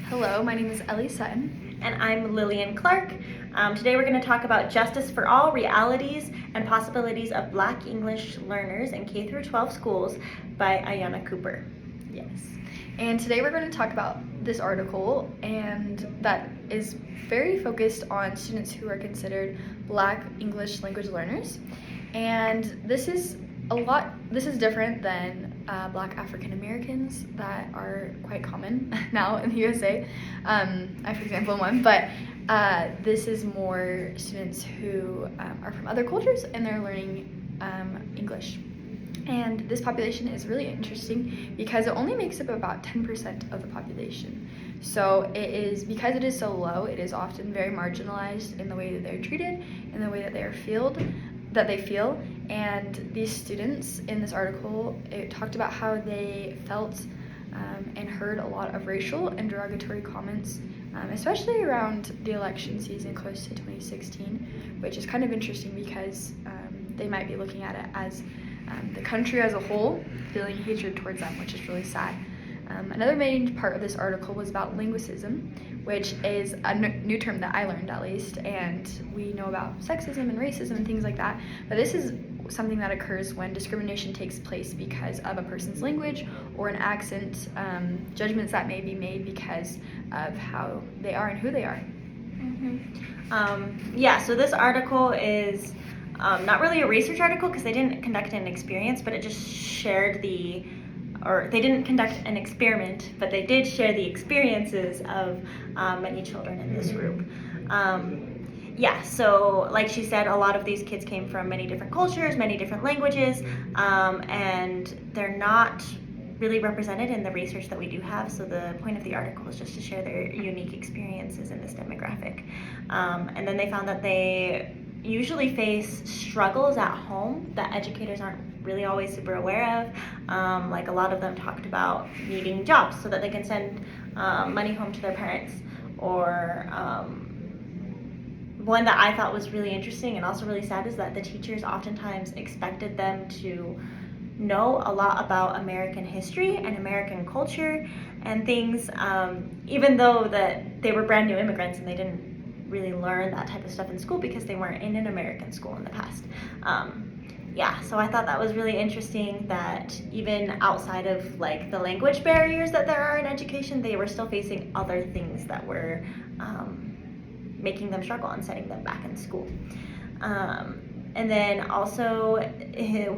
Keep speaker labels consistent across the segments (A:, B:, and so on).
A: Hello, my name is Ellie Sutton.
B: And I'm Lillian Clark. Today we're going to talk about Justice for All, Realities and Possibilities of Black English Learners in K-12 Schools by Ayanna Cooper.
A: Yes. And today we're going to talk about this article, and that is very focused on students who are considered Black English language learners. And this is different than Black African Americans that are quite common now in the USA. I, for example, am one, but this is more students who are from other cultures and they're learning English. And this population is really interesting because it only makes up about 10% of the population. So because it is so low, it is often very marginalized in the way that they're treated, in the way that they feel. And these students in this article, it talked about how they felt and heard a lot of racial and derogatory comments, especially around the election season close to 2016, which is kind of interesting because they might be looking at it as the country as a whole feeling hatred towards them, which is really sad. Another main part of this article was about linguicism, which is a new term that I learned, at least, and we know about sexism and racism and things like that, but this is something that occurs when discrimination takes place because of a person's language or an accent, judgments that may be made because of how they are and who they are.
B: So this article is not really a research article because they didn't conduct an experience, but it just shared they didn't conduct an experiment, but they did share the experiences of many children in this group. So like she said, a lot of these kids came from many different cultures, many different languages, and they're not really represented in the research that we do have. So the point of the article is just to share their unique experiences in this demographic. And then they found that they usually face struggles at home that educators aren't really always super aware of. Like a lot of them talked about needing jobs so that they can send money home to their parents, or one that I thought was really interesting and also really sad is that the teachers oftentimes expected them to know a lot about American history and American culture and things, even though that they were brand new immigrants and they didn't really learn that type of stuff in school because they weren't in an American school in the past. So I thought that was really interesting that even outside of like the language barriers that there are in education, they were still facing other things that were making them struggle and setting them back in school. And then also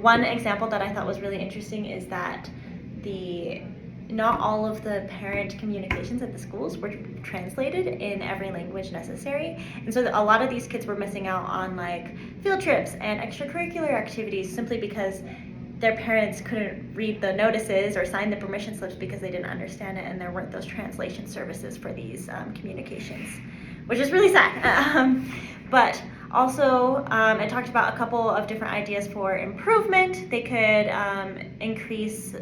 B: one example that I thought was really interesting is that not all of the parent communications at the schools were translated in every language necessary. And so a lot of these kids were missing out on like field trips and extracurricular activities simply because their parents couldn't read the notices or sign the permission slips because they didn't understand it, and there weren't those translation services for these communications, which is really sad. But also, it talked about a couple of different ideas for improvement. They could increase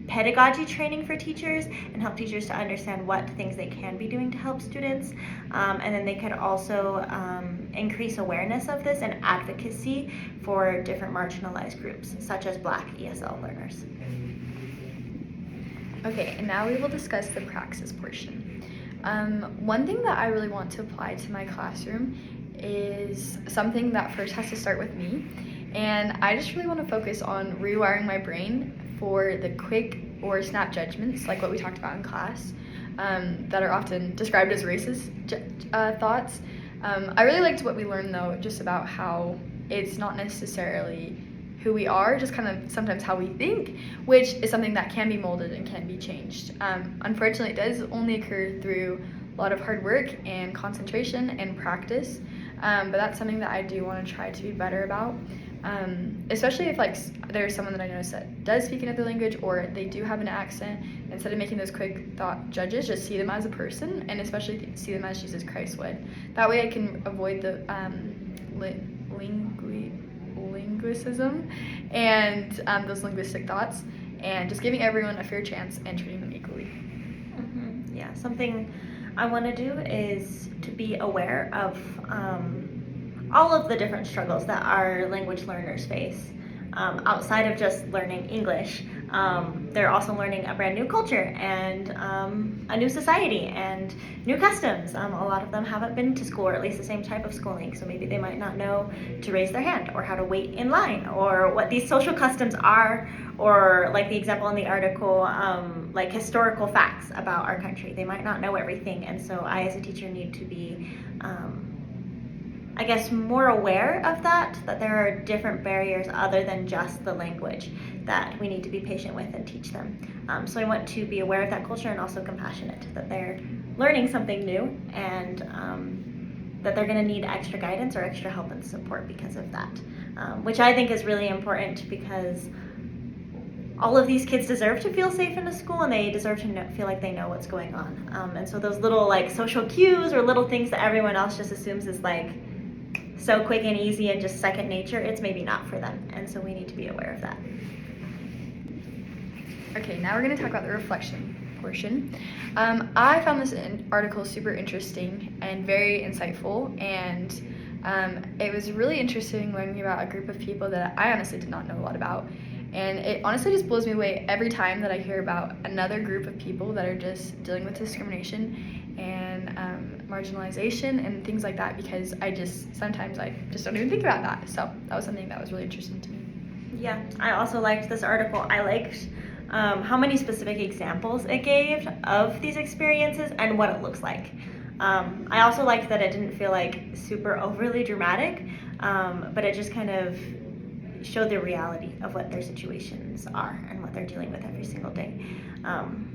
B: pedagogy training for teachers and help teachers to understand what things they can be doing to help students. And then they could also increase awareness of this and advocacy for different marginalized groups, such as Black ESL learners.
A: Okay, and now we will discuss the praxis portion. One thing that I really want to apply to my classroom is something that first has to start with me, and I just really want to focus on rewiring my brain for the quick or snap judgments, like what we talked about in class, that are often described as racist thoughts. I really liked what we learned, though, just about how it's not necessarily who we are, just kind of sometimes how we think, which is something that can be molded and can be changed. Unfortunately, it does only occur through a lot of hard work and concentration and practice, but that's something that I do want to try to be better about. Especially if like there's someone that I notice that does speak another language or they do have an accent, instead of making those quick thought judges, just see them as a person, and especially see them as Jesus Christ would. That way I can avoid the linguicism and those linguistic thoughts, and just giving everyone a fair chance and treating them equally.
B: Something I want to do is to be aware of all of the different struggles that our language learners face, outside of just learning English. They're also learning a brand new culture and a new society and new customs. A lot of them haven't been to school, or at least the same type of schooling, so maybe they might not know to raise their hand or how to wait in line or what these social customs are, or like the example in the article, like historical facts about our country. They might not know everything, and so I as a teacher need to be I guess more aware of that there are different barriers other than just the language that we need to be patient with and teach them. So I want to be aware of that culture and also compassionate that they're learning something new, and that they're going to need extra guidance or extra help and support because of that, which I think is really important, because all of these kids deserve to feel safe in a school, and they deserve to feel like they know what's going on. And so those little like social cues or little things that everyone else just assumes is like so quick and easy and just second nature, it's maybe not for them. And so we need to be aware of that.
A: Okay, now we're going to talk about the reflection portion. I found this article super interesting and very insightful, and it was really interesting learning about a group of people that I honestly did not know a lot about. And it honestly just blows me away every time that I hear about another group of people that are just dealing with discrimination and marginalization and things like that, because sometimes I just don't even think about that. So that was something that was really interesting to me.
B: Yeah, I also liked this article. I liked how many specific examples it gave of these experiences and what it looks like. I also liked that it didn't feel like super overly dramatic, but it just kind of showed the reality of what their situations are and what they're dealing with every single day.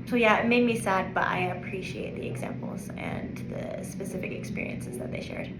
B: So yeah, it made me sad, but I appreciate the examples and the specific experiences that they shared.